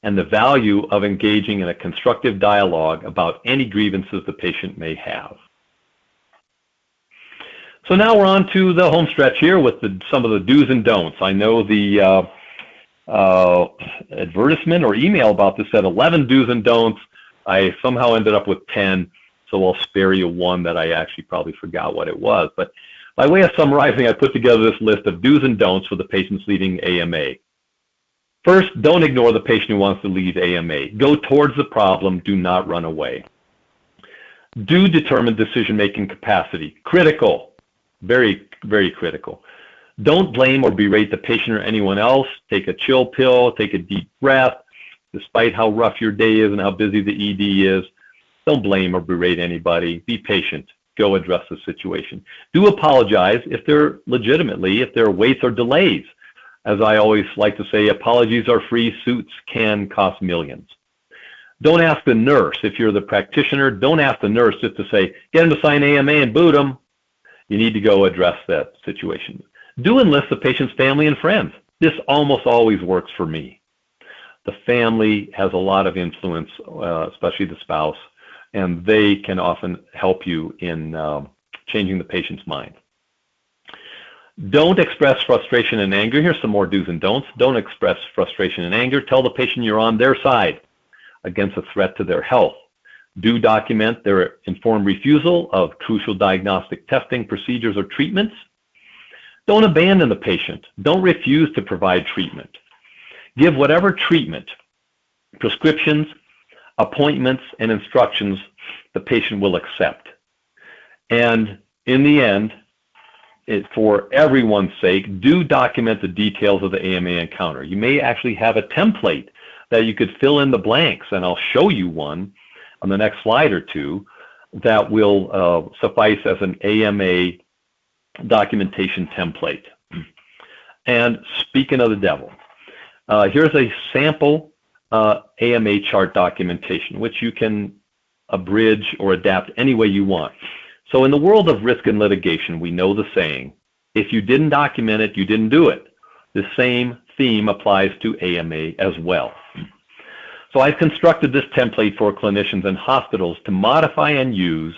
and the value of engaging in a constructive dialogue about any grievances the patient may have. So now we're on to the home stretch here with some of the do's and don'ts. I know the advertisement or email about this said 11 do's and don'ts. I somehow ended up with 10, so I'll spare you one that I actually probably forgot what it was. But by way of summarizing, I put together this list of do's and don'ts for the patients leaving AMA. First, don't ignore the patient who wants to leave AMA. Go towards the problem. Do not run away. Do determine decision-making capacity. Critical. Very, very critical. Don't blame or berate the patient or anyone else. Take a chill pill. Take a deep breath. Despite how rough your day is and how busy the ED is, don't blame or berate anybody. Be patient. Go address the situation. Do apologize if there are waits or delays. As I always like to say, apologies are free. Suits can cost millions. Don't ask the nurse. If you're the practitioner, don't ask the nurse just to say, get him to sign AMA and boot him. You need to go address that situation. Do enlist the patient's family and friends. This almost always works for me. The family has a lot of influence, especially the spouse, and they can often help you in changing the patient's mind. Don't express frustration and anger. Here's some more do's and don'ts. Don't express frustration and anger. Tell the patient you're on their side against a threat to their health. Do document their informed refusal of crucial diagnostic testing, procedures, or treatments. Don't abandon the patient. Don't refuse to provide treatment. Give whatever treatment, prescriptions, appointments, and instructions the patient will accept. And in the end, for everyone's sake, do document the details of the AMA encounter. You may actually have a template that you could fill in the blanks, and I'll show you one on the next slide or two that will suffice as an AMA documentation template. And speaking of the devil, here's a sample AMA chart documentation, which you can abridge or adapt any way you want. So in the world of risk and litigation, we know the saying, if you didn't document it, you didn't do it. The same theme applies to AMA as well. So I've constructed this template for clinicians and hospitals to modify and use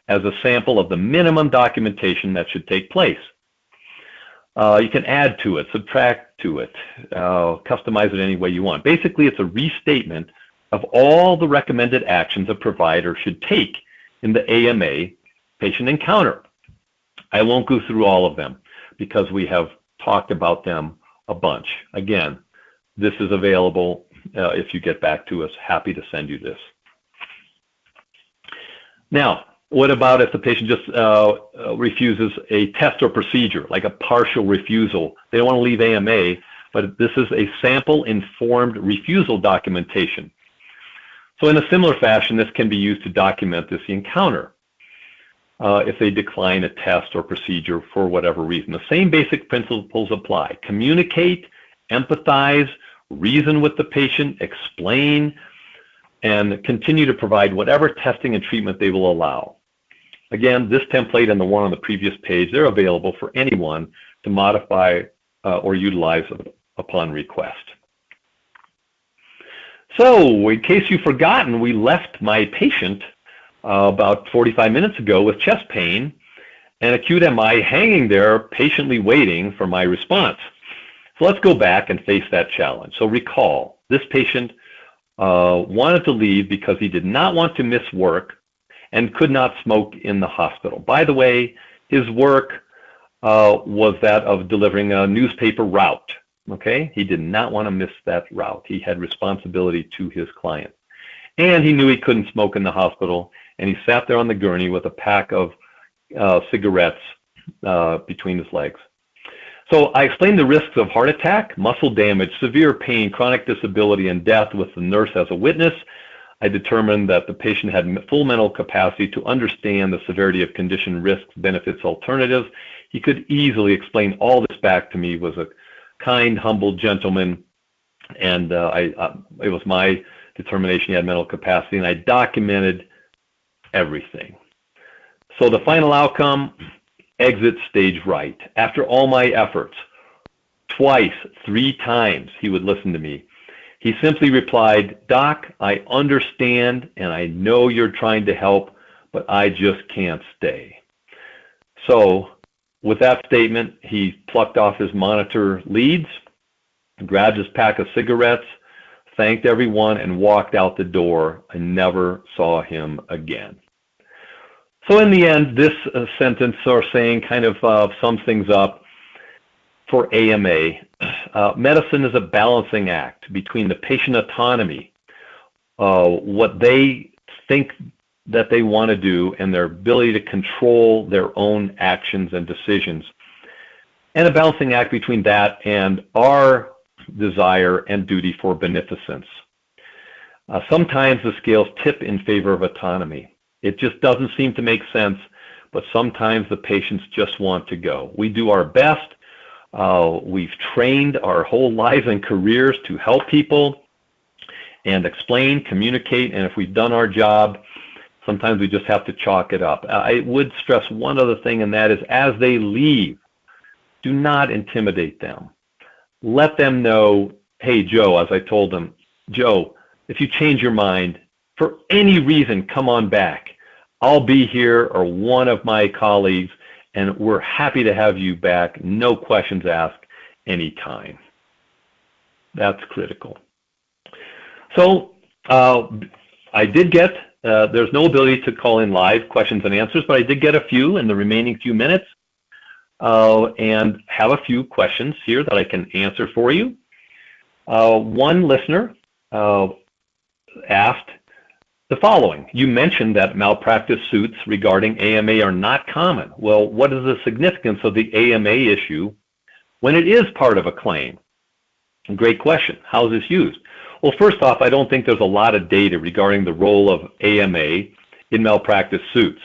as a sample of the minimum documentation that should take place. You can add to it, subtract to it, customize it any way you want. Basically, it's a restatement of all the recommended actions a provider should take in the AMA patient encounter. I won't go through all of them because we have talked about them a bunch. Again, this is available if you get back to us. Happy to send you this. Now, what about if the patient just refuses a test or procedure, like a partial refusal? They don't want to leave AMA, but this is a sample informed refusal documentation. So in a similar fashion, this can be used to document this encounter if they decline a test or procedure for whatever reason. The same basic principles apply. Communicate, empathize, reason with the patient, explain, and continue to provide whatever testing and treatment they will allow. Again, this template and the one on the previous page, they're available for anyone to modify or utilize upon request. So, in case you've forgotten, we left my patient about 45 minutes ago with chest pain and acute MI hanging there patiently waiting for my response. So let's go back and face that challenge. So recall, this patient wanted to leave because he did not want to miss work and could not smoke in the hospital. By the way, his work was that of delivering a newspaper route. Okay, he did not want to miss that route. He had responsibility to his client. And he knew he couldn't smoke in the hospital, and he sat there on the gurney with a pack of cigarettes between his legs. So I explained the risks of heart attack, muscle damage, severe pain, chronic disability, and death with the nurse as a witness. I determined that the patient had full mental capacity to understand the severity of condition, risks, benefits, alternatives. He could easily explain all this back to me. Was a kind, humble gentleman, and it was my determination he had mental capacity, and I documented everything. So the final outcome, exit stage right. After all my efforts, twice, 3 times, he would listen to me. He simply replied, "Doc, I understand and I know you're trying to help, but I just can't stay." So with that statement, he plucked off his monitor leads, grabbed his pack of cigarettes, thanked everyone, and walked out the door. I never saw him again. So in the end, this sentence or saying kind of sums things up for AMA. Medicine is a balancing act between the patient autonomy, what they think that they want to do, and their ability to control their own actions and decisions, and a balancing act between that and our desire and duty for beneficence. Sometimes the scales tip in favor of autonomy. It just doesn't seem to make sense, but sometimes the patients just want to go. We do our best. We've trained our whole lives and careers to help people, and explain, communicate, and if we've done our job, sometimes we just have to chalk it up. I would stress one other thing, and that is as they leave, do not intimidate them. Let them know, hey, Joe, as I told them, Joe, if you change your mind, for any reason, come on back. I'll be here or one of my colleagues, and we're happy to have you back. No questions asked anytime. That's critical. So I did get, there's no ability to call in live questions and answers, but I did get a few in the remaining few minutes and have a few questions here that I can answer for you. One listener asked the following. You mentioned that malpractice suits regarding AMA are not common. Well, what is the significance of the AMA issue when it is part of a claim? Great question. How is this used? Well, first off, I don't think there's a lot of data regarding the role of AMA in malpractice suits.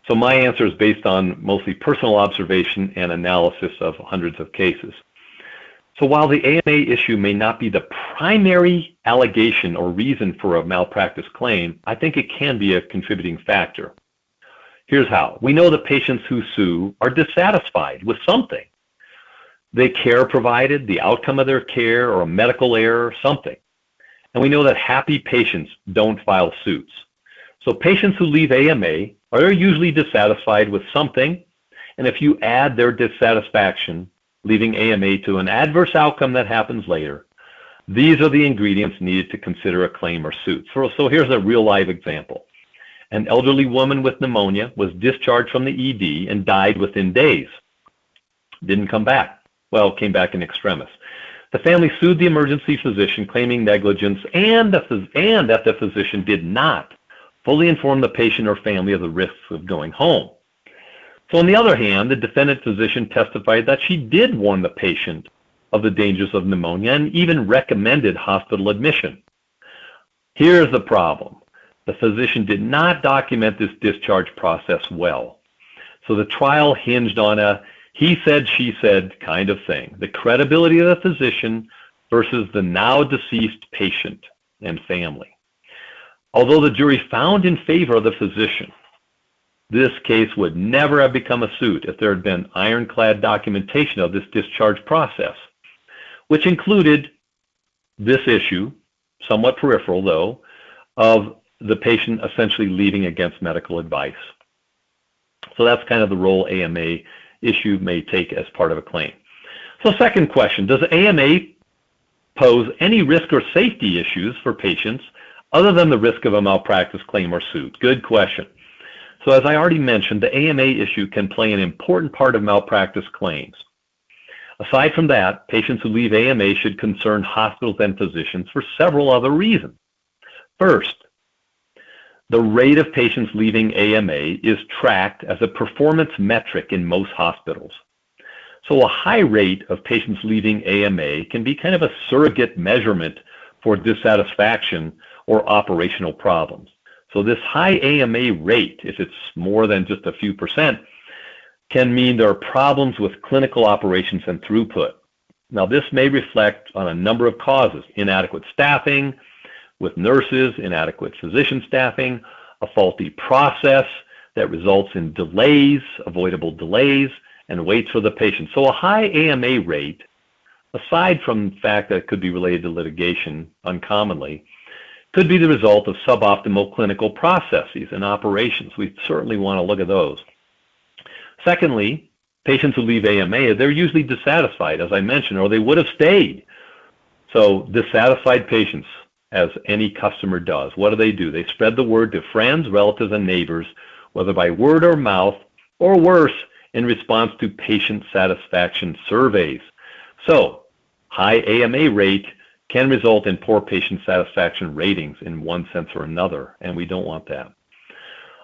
So my answer is based on mostly personal observation and analysis of hundreds of cases. So while the AMA issue may not be the primary allegation or reason for a malpractice claim, I think it can be a contributing factor. Here's how. We know that patients who sue are dissatisfied with something. The care provided, the outcome of their care, or a medical error, something. And we know that happy patients don't file suits. So patients who leave AMA are usually dissatisfied with something, and if you add their dissatisfaction, leaving AMA to an adverse outcome that happens later, these are the ingredients needed to consider a claim or suit. So here's a real live example. An elderly woman with pneumonia was discharged from the ED and died within days. Didn't come back. Well, came back in extremis. The family sued the emergency physician claiming negligence and that the physician did not fully inform the patient or family of the risks of going home. So on the other hand, the defendant physician testified that she did warn the patient of the dangers of pneumonia and even recommended hospital admission. Here's the problem. The physician did not document this discharge process well. So the trial hinged on a he said, she said kind of thing. The credibility of the physician versus the now deceased patient and family. Although the jury found in favor of the physician, this case would never have become a suit if there had been ironclad documentation of this discharge process, which included this issue, somewhat peripheral though, of the patient essentially leaving against medical advice. So that's kind of the role AMA issue may take as part of a claim. So second question, does AMA pose any risk or safety issues for patients other than the risk of a malpractice claim or suit? Good question. So as I already mentioned, the AMA issue can play an important part of malpractice claims. Aside from that, patients who leave AMA should concern hospitals and physicians for several other reasons. First, the rate of patients leaving AMA is tracked as a performance metric in most hospitals. So a high rate of patients leaving AMA can be kind of a surrogate measurement for dissatisfaction or operational problems. So this high AMA rate, if it's more than just a few percent, can mean there are problems with clinical operations and throughput. Now this may reflect on a number of causes: inadequate staffing with nurses, inadequate physician staffing, a faulty process that results in delays, avoidable delays, and waits for the patient. So a high AMA rate, aside from the fact that it could be related to litigation uncommonly, could be the result of suboptimal clinical processes and operations. We certainly want to look at those. Secondly, patients who leave AMA, they're usually dissatisfied, as I mentioned, or they would have stayed. So dissatisfied patients, as any customer does, what do? They spread the word to friends, relatives, and neighbors, whether by word or mouth, or worse, in response to patient satisfaction surveys. So high AMA rate can result in poor patient satisfaction ratings in one sense or another, and we don't want that.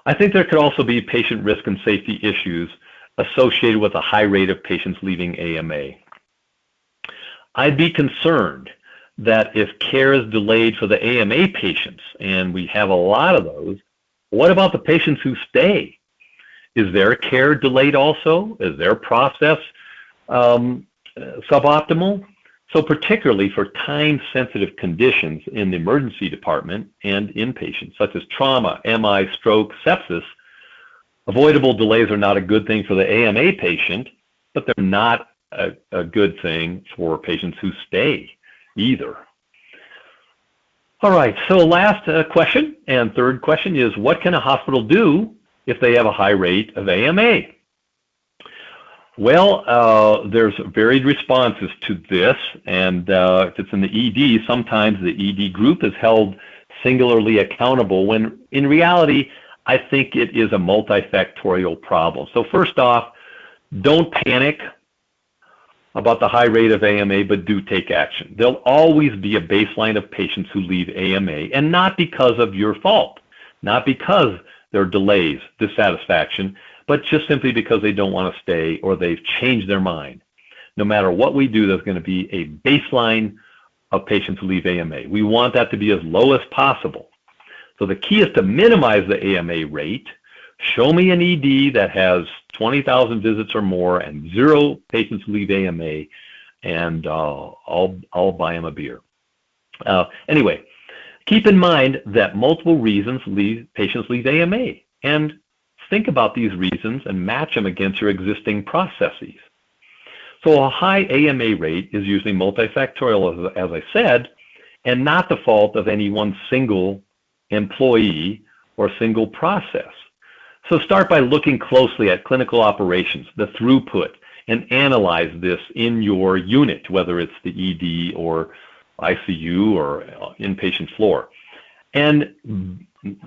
I think there could also be patient risk and safety issues associated with a high rate of patients leaving AMA. I'd be concerned that if care is delayed for the AMA patients, and we have a lot of those, what about the patients who stay? Is their care delayed also? Is their process suboptimal? So particularly for time-sensitive conditions in the emergency department and inpatients, such as trauma, MI, stroke, sepsis, avoidable delays are not a good thing for the AMA patient, but they're not a good thing for patients who stay either. All right, so last question and third question is, what can a hospital do if they have a high rate of AMA? Well, there's varied responses to this, and if it's in the ED, sometimes the ED group is held singularly accountable, when in reality, I think it is a multifactorial problem. So first off, don't panic about the high rate of AMA, but do take action. There'll always be a baseline of patients who leave AMA, and not because of your fault, not because there are delays, dissatisfaction, but just simply because they don't want to stay or they've changed their mind. No matter what we do, there's going to be a baseline of patients who leave AMA. We want that to be as low as possible. So the key is to minimize the AMA rate. Show me an ED that has 20,000 visits or more and 0 patients who leave AMA, and I'll buy them a beer. Anyway, keep in mind that multiple reasons patients leave AMA, and think about these reasons and match them against your existing processes. So a high AMA rate is usually multifactorial, as I said, and not the fault of any one single employee or single process. So start by looking closely at clinical operations, the throughput, and analyze this in your unit, whether it's the ED or ICU or inpatient floor. And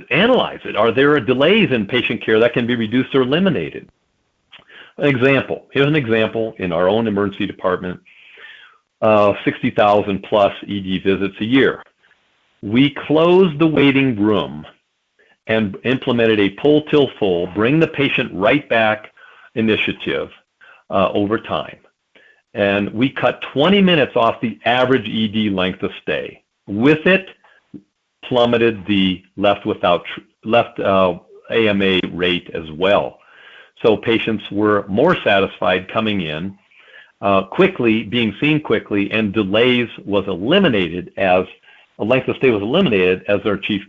analyze it. Are there delays in patient care that can be reduced or eliminated? Here's an example in our own emergency department, 60,000 plus ED visits a year. We closed the waiting room and implemented a pull till full, bring the patient right back initiative over time. And we cut 20 minutes off the average ED length of stay. With it, plummeted the left AMA rate as well. So patients were more satisfied coming in quickly, being seen quickly, and delays was eliminated as a length of stay was eliminated as their chief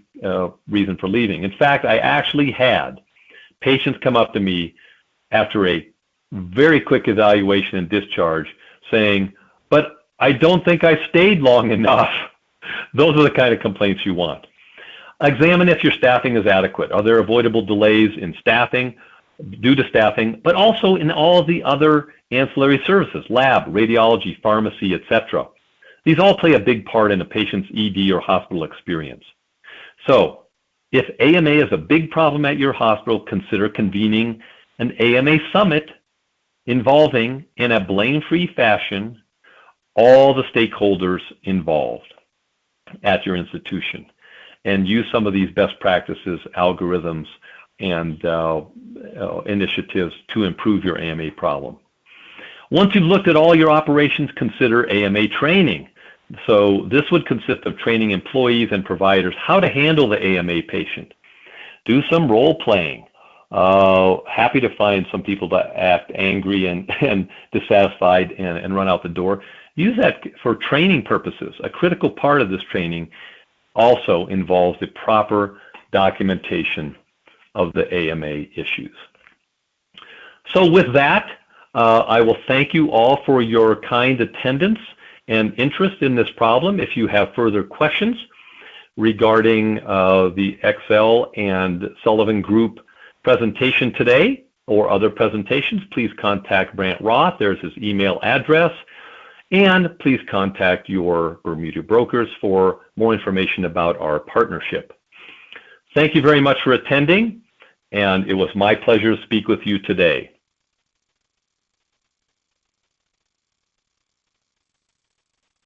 reason for leaving. In fact, I actually had patients come up to me after a very quick evaluation and discharge saying, but I don't think I stayed long enough. Those are the kind of complaints you want. Examine if your staffing is adequate. Are there avoidable delays in staffing due to staffing, but also in all the other ancillary services, lab, radiology, pharmacy, etc. These all play a big part in a patient's ED or hospital experience. So if AMA is a big problem at your hospital, consider convening an AMA summit involving, in a blame-free fashion, all the stakeholders involved at your institution, and use some of these best practices, algorithms, and initiatives to improve your AMA problem. Once you've looked at all your operations, consider AMA training. So this would consist of training employees and providers how to handle the AMA patient. Do some role playing. Happy to find some people that act angry and dissatisfied and run out the door. Use that for training purposes. A critical part of this training also involves the proper documentation of the AMA issues. So with that, I will thank you all for your kind attendance and interest in this problem. If you have further questions regarding the Excel and Sullivan Group presentation today or other presentations, please contact Brant Roth. There's his email address. And please contact your Bermuda brokers for more information about our partnership. Thank you very much for attending, and it was my pleasure to speak with you today.